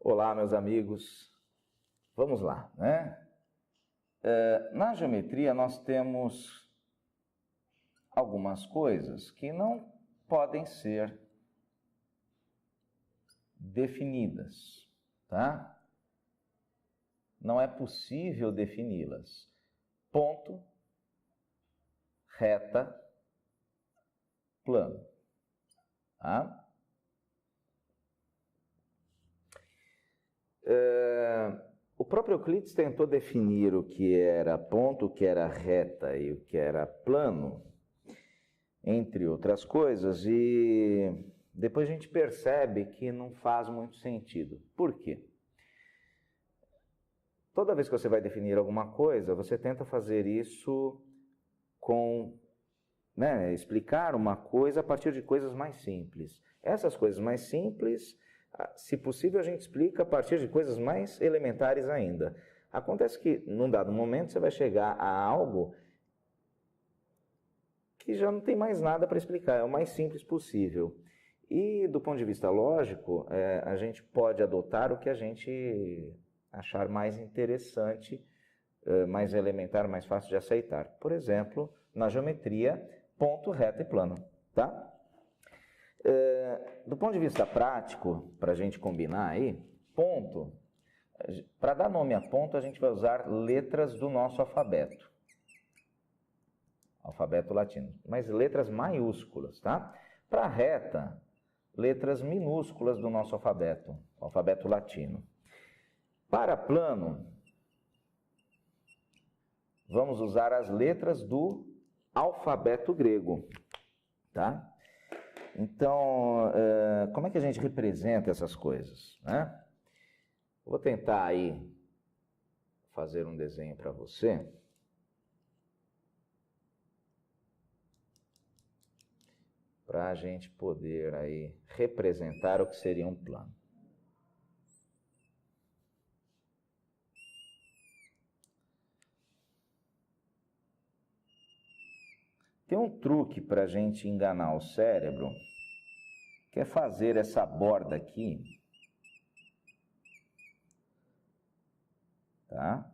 Olá, meus amigos. Vamos lá, né? Na geometria nós temos algumas coisas que não podem ser definidas, tá? Não é possível defini-las. Ponto, reta, plano, tá? O próprio Euclides tentou definir o que era ponto, o que era reta e o que era plano, entre outras coisas, e depois a gente percebe que não faz muito sentido. Por quê? Toda vez que você vai definir alguma coisa, você tenta fazer isso explicar uma coisa a partir de coisas mais simples. Essas coisas mais simples, se possível, a gente explica a partir de coisas mais elementares ainda. Acontece que, num dado momento, você vai chegar a algo que já não tem mais nada para explicar, é o mais simples possível. E, do ponto de vista lógico, a gente pode adotar o que a gente achar mais interessante, mais elementar, mais fácil de aceitar. Por exemplo, na geometria, ponto, reta e plano, tá? Do ponto de vista prático, para a gente combinar aí, ponto, para dar nome a ponto, a gente vai usar letras do nosso alfabeto latino, mas letras maiúsculas, tá? Para reta, letras minúsculas do nosso alfabeto latino. Para plano, vamos usar as letras do alfabeto grego, tá? Então, como é que a gente representa essas coisas, né? Vou tentar aí fazer um desenho para você. Para a gente poder aí representar o que seria um plano. Tem um truque para a gente enganar o cérebro, que é fazer essa borda aqui, tá?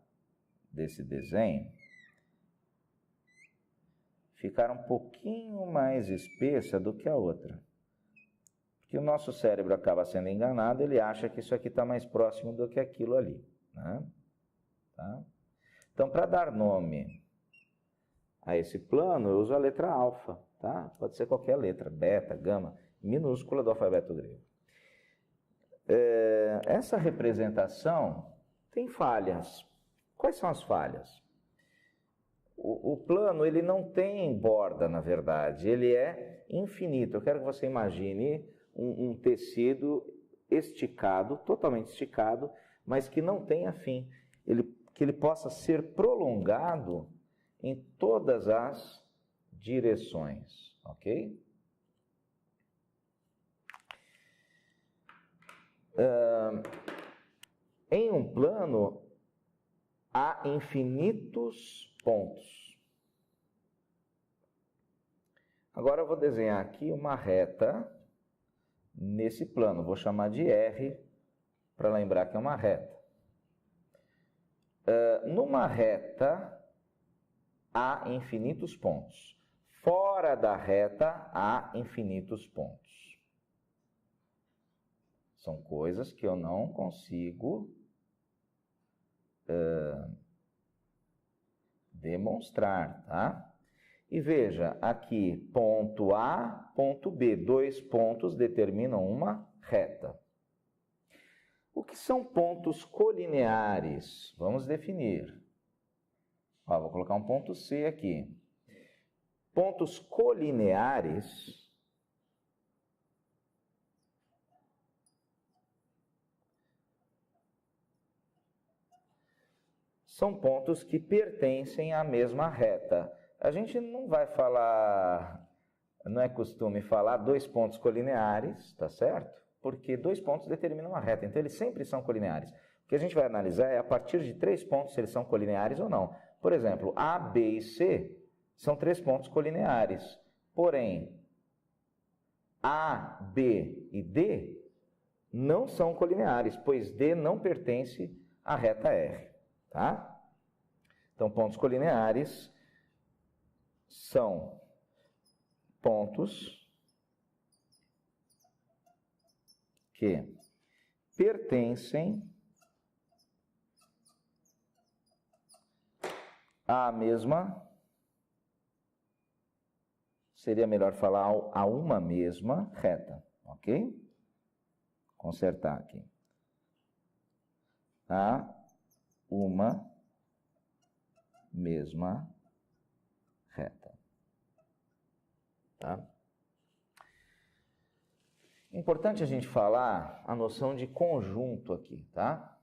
Desse desenho, ficar um pouquinho mais espessa do que a outra. Porque o nosso cérebro acaba sendo enganado, ele acha que isso aqui está mais próximo do que aquilo ali, né? Tá? Então, para dar nome a esse plano, eu uso a letra alfa, tá? Pode ser qualquer letra, beta, gama, minúscula do alfabeto grego. Essa representação tem falhas. Quais são as falhas? O plano, ele não tem borda, na verdade, ele é infinito. Eu quero que você imagine um tecido esticado, totalmente esticado, mas que não tenha fim. Que ele possa ser prolongado em todas as direções, ok? Em um plano, há infinitos pontos. Agora eu vou desenhar aqui uma reta nesse plano. Vou chamar de R para lembrar que é uma reta. Numa reta, há infinitos pontos. Fora da reta, há infinitos pontos. São coisas que eu não consigo demonstrar, tá? E veja, aqui, ponto A, ponto B. 2 pontos determinam uma reta. O que são pontos colineares? Vamos definir. Vou colocar um ponto C aqui. Pontos colineares são pontos que pertencem à mesma reta. A gente não vai falar, não é costume falar 2 pontos colineares, tá certo? Porque 2 pontos determinam uma reta, então eles sempre são colineares. O que a gente vai analisar é a partir de 3 pontos se eles são colineares ou não. Por exemplo, A, B e C são 3 pontos colineares. Porém, A, B e D não são colineares, pois D não pertence à reta R, tá? Então, pontos colineares são pontos que pertencem à mesma, seria melhor falar a uma mesma reta, ok? Consertar aqui. A uma mesma reta. Tá? Importante a gente falar a noção de conjunto aqui, tá?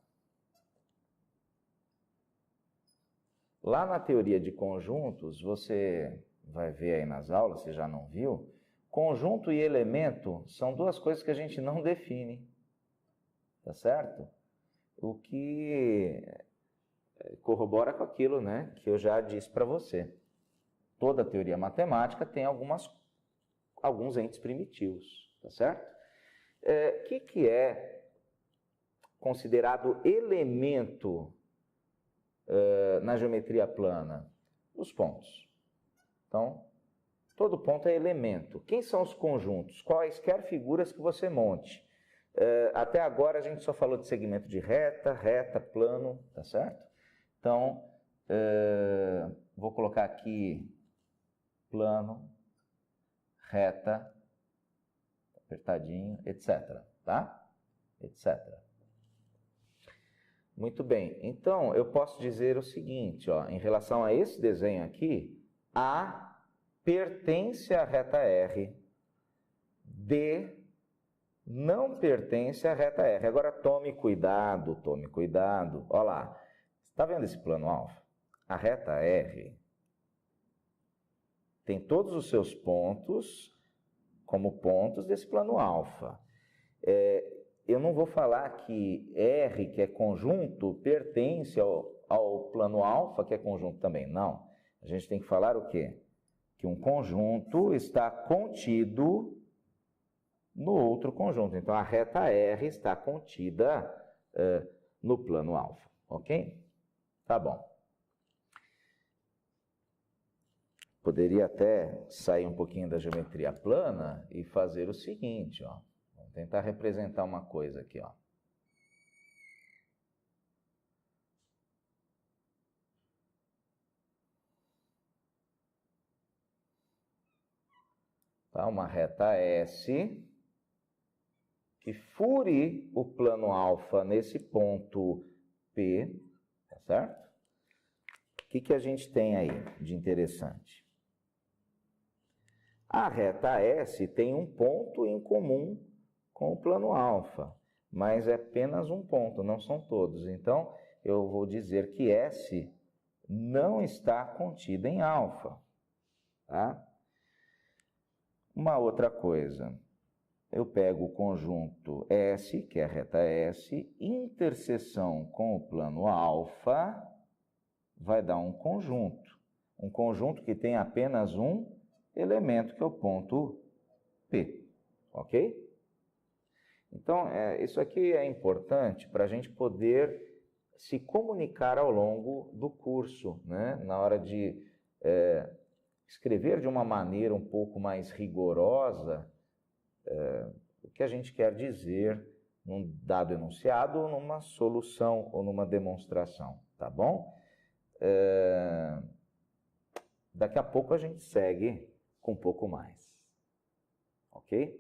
Lá na teoria de conjuntos, você vai ver aí nas aulas, se já não viu, conjunto e elemento são duas coisas que a gente não define, tá certo? O que corrobora com aquilo, né, que eu já disse para você. Toda teoria matemática tem alguns entes primitivos, tá certo? Que é considerado elemento na geometria plana? Os pontos. Então, todo ponto é elemento. Quem são os conjuntos? Quaisquer figuras que você monte. Até agora a gente só falou de segmento de reta, plano, tá certo? Então, vou colocar aqui plano, reta, apertadinho, etc. Tá? Etc. Muito bem. Então, eu posso dizer o seguinte, ó, em relação a esse desenho aqui, A pertence à reta R, D não pertence à reta R. Agora, tome cuidado. Olha lá. Está vendo esse plano alfa? A reta R tem todos os seus pontos como pontos desse plano alfa. Eu não vou falar que R, que é conjunto, pertence ao plano alfa, que é conjunto também. Não. A gente tem que falar o quê? Que um conjunto está contido no outro conjunto. Então, a reta R está contida no plano alfa, ok? Tá bom. Poderia até sair um pouquinho da geometria plana e fazer o seguinte, ó. Vamos tentar representar uma coisa aqui, ó. Tá? Uma reta S que fure o plano alfa nesse ponto P, tá certo? O que a gente tem aí de interessante? A reta S tem um ponto em comum com o plano alfa, mas é apenas um ponto, não são todos. Então, eu vou dizer que S não está contida em alfa, tá? Uma outra coisa, eu pego o conjunto S, que é a reta S, interseção com o plano alfa, vai dar um conjunto que tem apenas um elemento, que é o ponto P, ok? Então, isso aqui é importante para a gente poder se comunicar ao longo do curso, né? Na hora de escrever de uma maneira um pouco mais rigorosa o que a gente quer dizer num dado enunciado ou numa solução ou numa demonstração, tá bom? Daqui a pouco a gente segue com um pouco mais, ok?